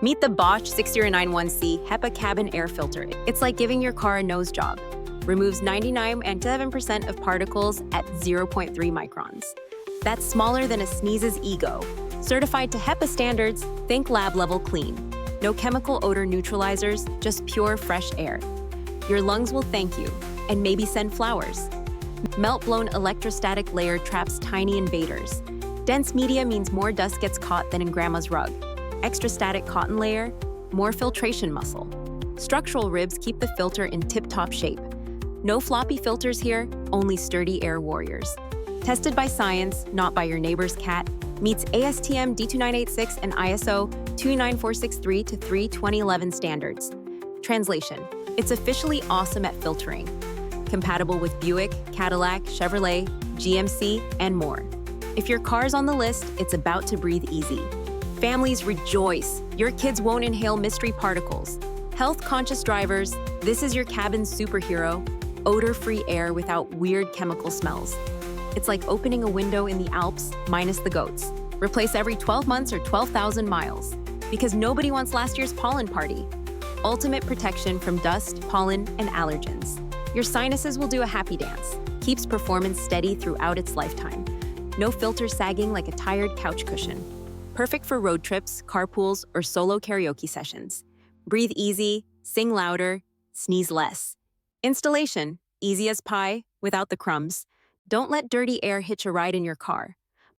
Meet the Bosch 6091C HEPA Cabin Air Filter. It's like giving your car a nose job. Removes 99.7% of particles at 0.3 microns. That's smaller than a sneeze's ego. Certified to HEPA standards, think lab-level clean. No chemical odor neutralizers, just pure, fresh air. Your lungs will thank you, and maybe send flowers. Melt-blown electrostatic layer traps tiny invaders. Dense media means more dust gets caught than in grandma's rug. Extra static cotton layer, more filtration muscle. Structural ribs keep the filter in tip-top shape. No floppy filters here, only sturdy air warriors. Tested by science, not by your neighbor's cat, meets ASTM D2986 and ISO 29463-3 standards. Translation: it's officially awesome at filtering. Compatible with Buick, Cadillac, Chevrolet, GMC, and more. If your car's on the list, it's about to breathe easy. Families rejoice. Your kids won't inhale mystery particles. Health-conscious drivers, this is your cabin's superhero. Odor-free air without weird chemical smells. It's like opening a window in the Alps, minus the goats. Replace every 12 months or 12,000 miles. Because nobody wants last year's pollen party. Ultimate protection from dust, pollen, and allergens. Your sinuses will do a happy dance. Keeps performance steady throughout its lifetime. No filter sagging like a tired couch cushion. Perfect for road trips, carpools, or solo karaoke sessions. Breathe easy, sing louder, sneeze less. Installation: easy as pie, without the crumbs. Don't let dirty air hitch a ride in your car.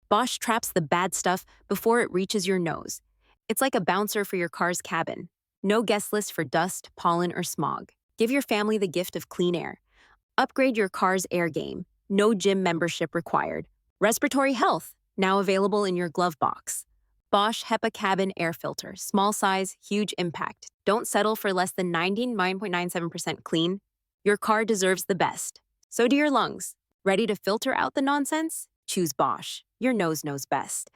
Bosch traps the bad stuff before it reaches your nose. It's like a bouncer for your car's cabin. No guest list for dust, pollen, or smog. Give your family the gift of clean air. Upgrade your car's air game. No gym membership required. Respiratory health, now available in your glove box. Bosch HEPA Cabin Air Filter. Small size, huge impact. Don't settle for less than 99.97% clean. Your car deserves the best. So do your lungs. Ready to filter out the nonsense? Choose Bosch. Your nose knows best.